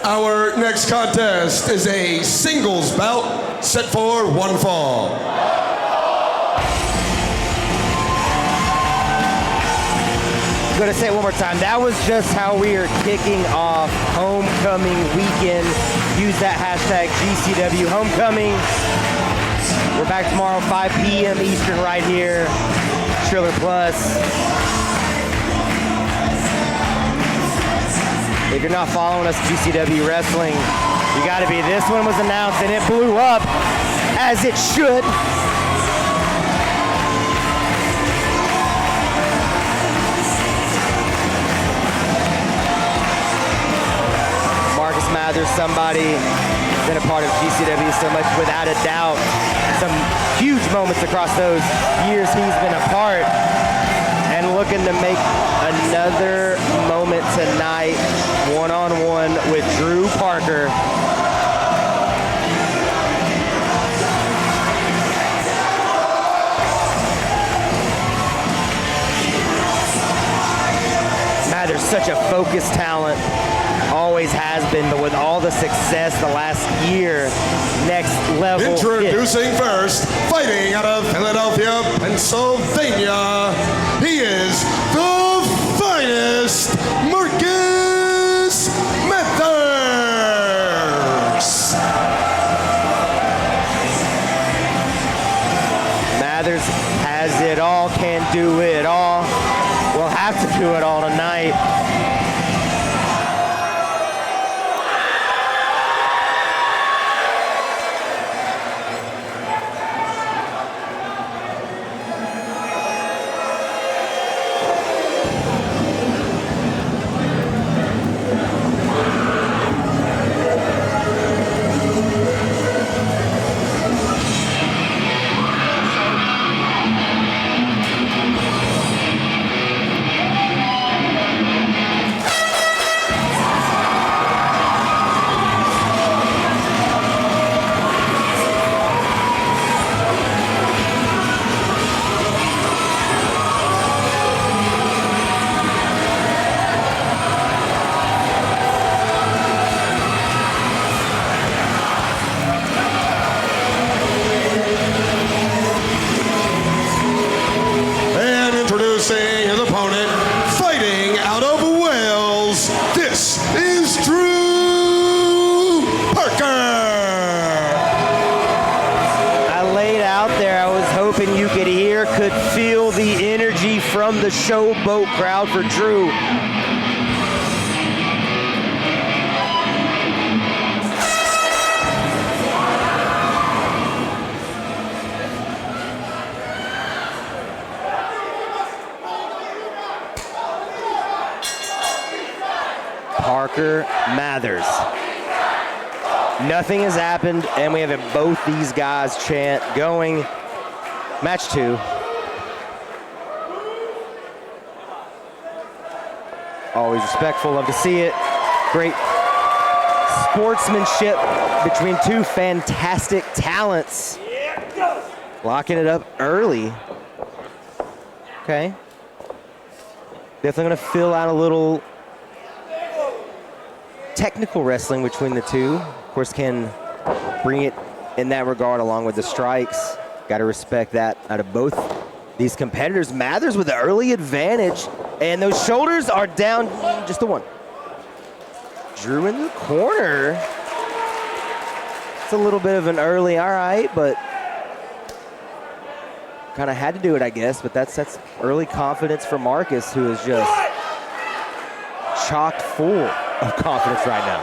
Our next contest is a singles bout set for one fall. I'm gonna say it one more time. That was just how we are kicking off homecoming weekend. Use that hashtag GCW homecoming. We're back tomorrow, 5 p.m. Eastern, right here, Triller Plus. If you're not following us, GCW Wrestling, you gotta be. This one was announced and it blew up, as it should. There's somebody been a part of GCW so much, without a doubt. Some huge moments across those years he's been a part, and looking to make another moment tonight, one-on-one with Drew Parker. There's such a focused talent. Always has been, but with all the success the last year, next level. Introducing first, fighting out of Philadelphia, Pennsylvania, he is the finest, Marcus Mathers. Mathers has it all, can do it all. We'll have to do it all tonight. Introducing his opponent, fighting out of Wales, this is Drew Parker. I laid out there, I was hoping you could hear, could feel the energy from the Showboat crowd for Drew. Parker Mathers. Nothing has happened, and we have both these guys chant going. Match 2. Always respectful, love to see it. Great sportsmanship between two fantastic talents. Locking it up early. Okay. Definitely gonna fill out a little technical wrestling between the two. Of course, can bring it in that regard along with the strikes. Got to respect that out of both these competitors. Mathers with the early advantage, and those shoulders are down just the one. Drew in the corner. It's a little bit of an early, all right, but kind of had to do it, I guess, but that's early confidence for Marcus, who is just chock full of confidence right now.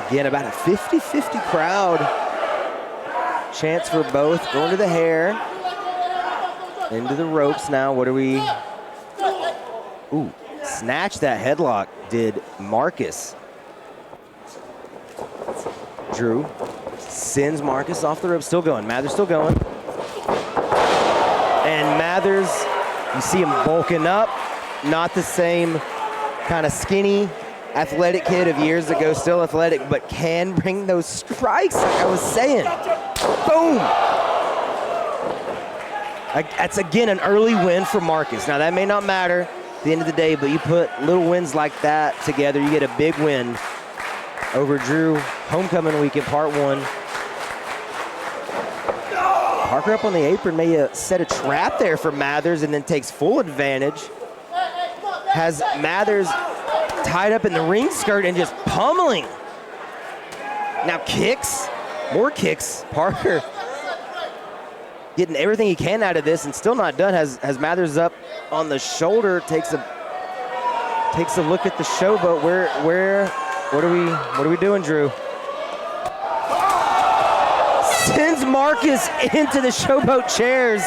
Again, about a 50-50 crowd. Chance for both. Going to the hair. Into the ropes now. What are we? Ooh, snatch that headlock, did Marcus. Drew sends Marcus off the rope. Still going. Mathers still going. And Mathers, you see him bulking up. Not the same kind of skinny, athletic kid of years ago. Still athletic, but can bring those strikes, like I was saying. Boom. That's, again, an early win for Marcus. Now, that may not matter at the end of the day, but you put little wins like that together, you get a big win over Drew. Homecoming weekend, part 1. Parker up on the apron, may set a trap there for Mathers and then takes full advantage. Has Mathers tied up in the ring skirt and just pummeling. Now kicks, more kicks. Parker getting everything he can out of this and still not done. Has Mathers up on the shoulder, takes a look at the showboat. What are we doing, Drew? Sends Marcus into the showboat chairs.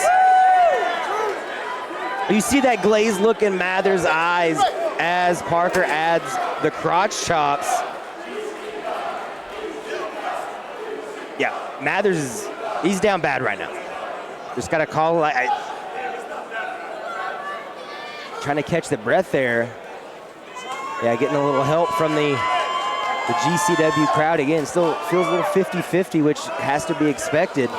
You see that glazed look in Mathers' eyes as Parker adds the crotch chops. Yeah, Mathers he's down bad right now. Just got to call. Trying to catch the breath there. Yeah, getting a little help from the GCW crowd. Again, still feels a little 50-50, which has to be expected.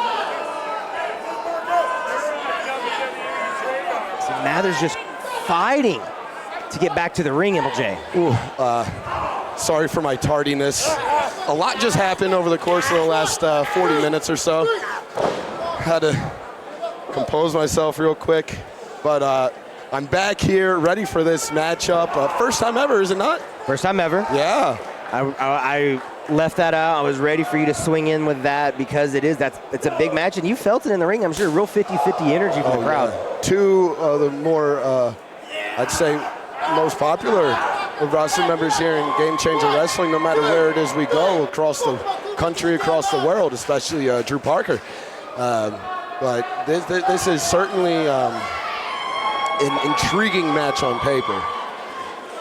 So Mathers just fighting to get back to the ring, MLJ. Ooh, sorry for my tardiness. A lot just happened over the course of the last 40 minutes or so. Had to compose myself real quick, but I'm back here ready for this matchup. First time ever, is it not? First time ever. Yeah. I left that out. I was ready for you to swing in with that because it's a big match, and you felt it in the ring. I'm sure real 50-50 energy from the crowd. Yeah. Two of the more, I'd say, most popular roster members here in Game Changer Wrestling, no matter where it is we go, across the country, across the world, especially Drew Parker. But this is certainly an intriguing match on paper.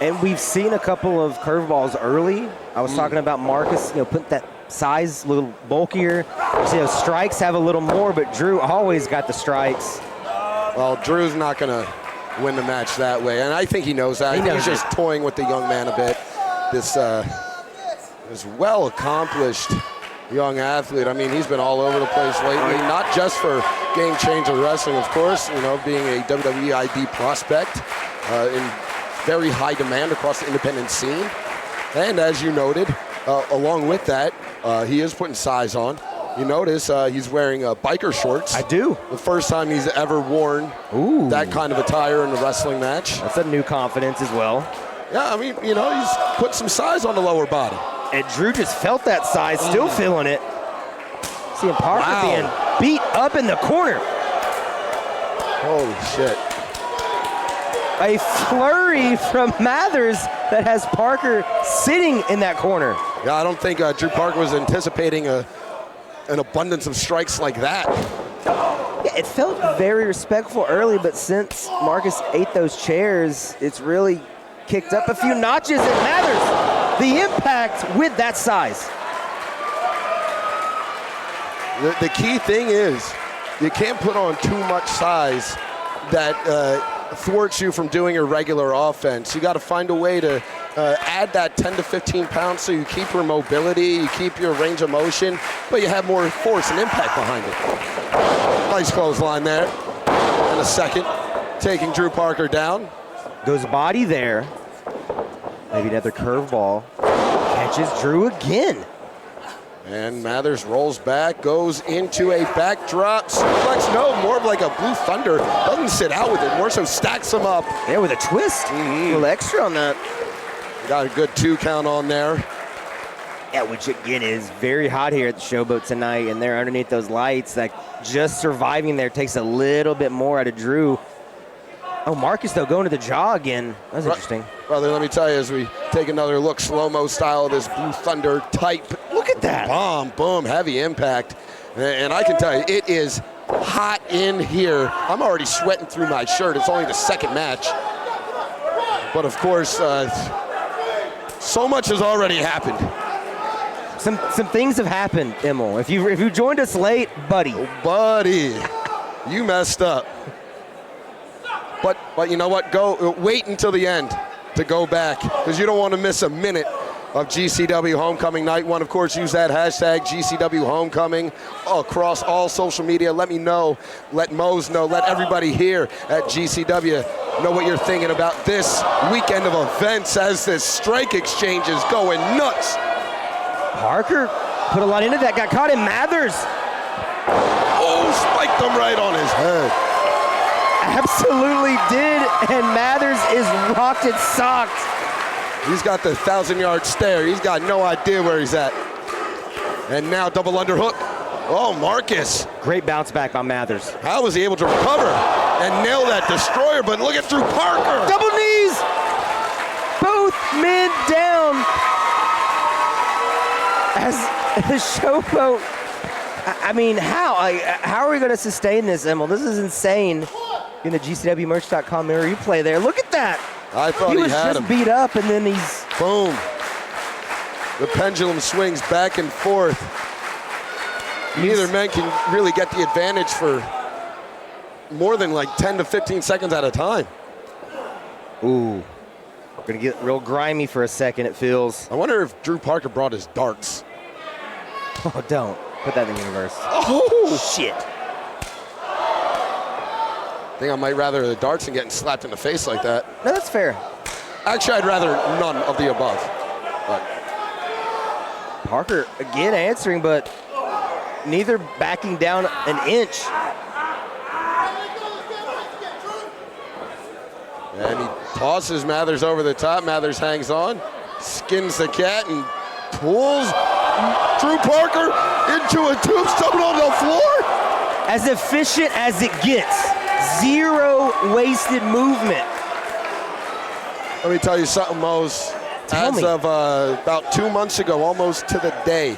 And we've seen a couple of curveballs early. I was talking about Marcus, putting that size a little bulkier. Strikes have a little more, but Drew always got the strikes. Well, Drew's not going to win the match that way, and I think he knows that. He's just toying with the young man a bit. This well-accomplished young athlete. I mean, he's been all over the place lately, not just for Game Changer Wrestling, of course, being a WWE ID prospect in very high demand across the independent scene. And as you noted, along with that, he is putting size on. You notice he's wearing biker shorts. I do. The first time he's ever worn that kind of attire in a wrestling match. That's a new confidence as well. Yeah, I mean, he's put some size on the lower body. And Drew just felt that size, still feeling it. Seeing Parker being beat up in the corner. Holy shit. A flurry from Mathers that has Parker sitting in that corner. Yeah, I don't think Drew Parker was anticipating an abundance of strikes like that. Yeah, it felt very respectful early, but since Marcus ate those chairs, it's really kicked up a few notches, and Mathers, the impact with that size. The key thing is you can't put on too much size that thwarts you from doing your regular offense. You got to find a way to add that 10 to 15 pounds so you keep your mobility, you keep your range of motion, but you have more force and impact behind it. Nice clothesline there. And a second, taking Drew Parker down. Goes body there. Maybe another curveball. Catches Drew again. And Mathers rolls back, goes into a backdrop suplex. No, more of like a Blue Thunder. Doesn't sit out with it, more so stacks him up. Yeah, with a twist. A little extra on that. Got a good 2 count on there. Yeah, which again is very hot here at the Showboat tonight, and they're underneath those lights. Like just surviving there takes a little bit more out of Drew. Oh, Marcus, though, going to the jaw again. That's interesting. Brother, let me tell you, as we take another look, slow-mo style of this Blue Thunder type. Look at that. Bomb, boom, heavy impact. And I can tell you, it is hot in here. I'm already sweating through my shirt. It's only the second match. But, of course, so much has already happened. Some things have happened, Emil. If you joined us late, buddy. Oh, buddy, you messed up. But you know what? Wait until the end to go back, because you don't want to miss a minute of GCW Homecoming Night 1. Of course, use that hashtag GCW Homecoming across all social media. Let me know, let Mose know, let everybody here at GCW know what you're thinking about this weekend of events as this strike exchange is going nuts. Parker put a lot into that, got caught in Mathers. Oh, spiked him right on his head. Absolutely did, and Mathers is rocked and socked. He's got the 1,000-yard stare. He's got no idea where he's at. And now double underhook. Oh, Marcus. Great bounce back by Mathers. How was he able to recover and nail that destroyer? But look at Drew Parker. Double knees. Both men down. As the showboat. I mean, how are we going to sustain this, Emil? This is insane. In the GCWmerch.com mirror replay there. Look at that. I thought he he was had just him. beat up, and then he's boom. The pendulum swings back and forth. Neither man can really get the advantage for more than like 10 to 15 seconds at a time. Ooh. We're going to get real grimy for a second, it feels. I wonder if Drew Parker brought his darts. Oh, don't. Put that in the universe. Oh, shit. I think I might rather the darts than getting slapped in the face like that. No, that's fair. Actually, I'd rather none of the above. But Parker, again, answering, but neither backing down an inch. And he tosses Mathers over the top. Mathers hangs on, skins the cat, and pulls Drew Parker into a tombstone on the floor. As efficient as it gets. Zero wasted movement. Let me tell you something, Mose. As of about 2 months ago, almost to the day,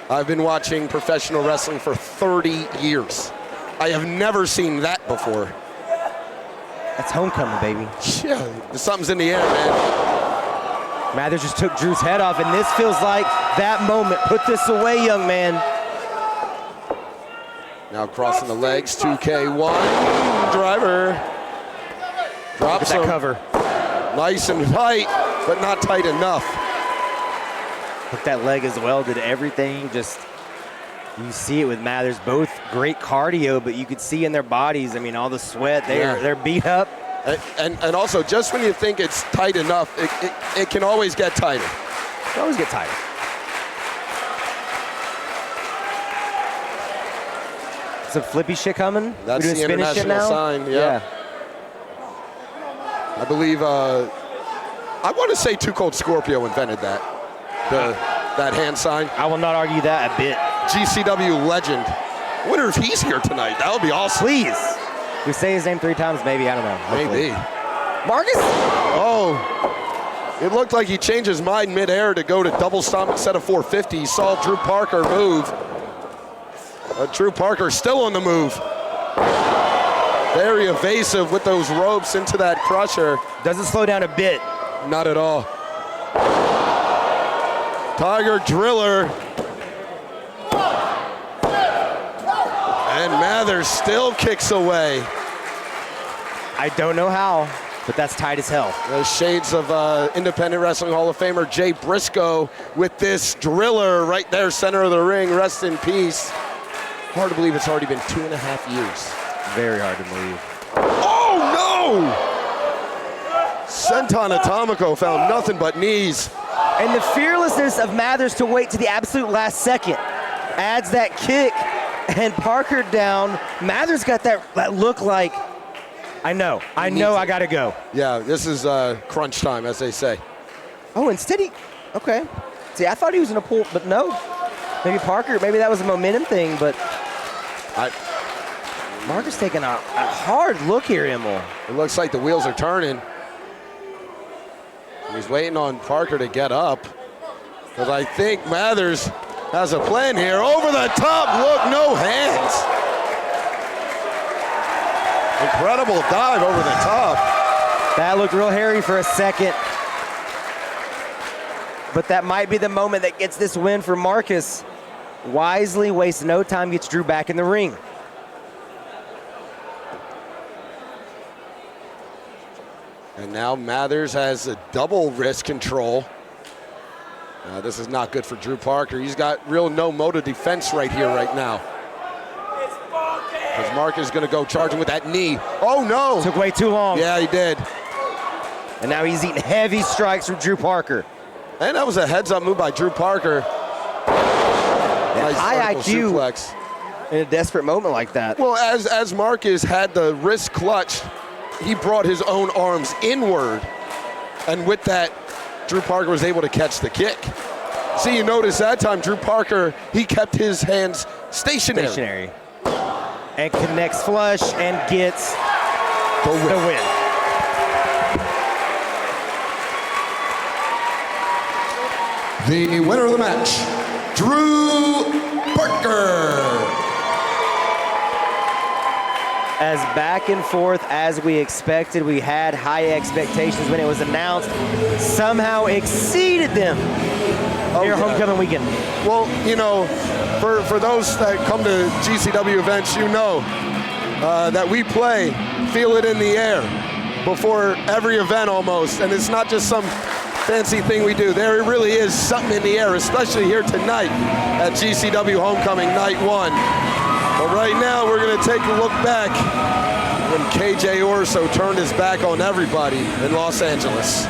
I've been watching professional wrestling for 30 years. I have never seen that before. That's homecoming, baby. Yeah, something's in the air, man. Mathers just took Drew's head off, and this feels like that moment. Put this away, young man. Now crossing the legs, 2K1 driver. Drops that him. cover. Nice and tight, but not tight enough. Look, that leg as well did everything. Just, you see it with Mathers. Both great cardio, but you could see in their bodies, I mean, all the sweat, they're beat up. And also, just when you think it's tight enough, it can always get tighter. It can always get tighter. Some flippy shit coming? That's the international sign, yeah. I believe, I want to say Too Cold Scorpio invented that, that hand sign. I will not argue that a bit. GCW legend. I wonder if he's here tonight. That would be awesome. Please. We say his name 3 times, maybe, I don't know. Hopefully. Maybe. Marcus? Oh, it looked like he changed his mind midair to go to double stomp instead of 450. He saw Drew Parker move. Drew Parker still on the move. Very evasive with those ropes into that crusher. Doesn't slow down a bit. Not at all. Tiger Driller. And Mathers still kicks away. I don't know how, but that's tight as hell. The shades of Independent Wrestling Hall of Famer Jay Briscoe with this Driller right there, center of the ring. Rest in peace. Hard to believe it's already been 2.5 years. Very hard to believe. Oh, no! Senton Atomico found nothing but knees. And the fearlessness of Mathers to wait to the absolute last second adds that kick, and Parker down. Mathers got that look like, I know I got to go. Yeah, this is crunch time, as they say. Oh, instead okay. See, I thought he was going to pull, but no. Maybe Parker, maybe that was a momentum thing, but Marcus taking a hard look here, Emil. It looks like the wheels are turning. He's waiting on Parker to get up. But I think Mathers has a plan here. Over the top, look, no hands. Incredible dive over the top. That looked real hairy for a second. But that might be the moment that gets this win for Marcus. Wisely wastes no time, gets Drew back in the ring. And now Mathers has a double wrist control. This is not good for Drew Parker. He's got real no-moto defense right here, right now. Because Mark is going to go charging with that knee. Oh, no. Took way too long. Yeah, he did. And now he's eating heavy strikes from Drew Parker. And that was a heads-up move by Drew Parker. Nice high vertical IQ suplex. in a desperate moment like that. Well, as Marcus had the wrist clutch, he brought his own arms inward. And with that, Drew Parker was able to catch the kick. See, you notice that time, Drew Parker, he kept his hands stationary. And connects flush and gets The win. the win. The winner of the match, Drew Parker. As back and forth as we expected, we had high expectations when it was announced. Somehow exceeded them here homecoming weekend. Well, you know, for those that come to GCW events, you know that we play Feel It in the Air before every event almost. And it's not just some fancy thing we do. There really is something in the air, especially here tonight at GCW Homecoming Night 1. But right now, we're going to take a look back when KJ Orso turned his back on everybody in Los Angeles.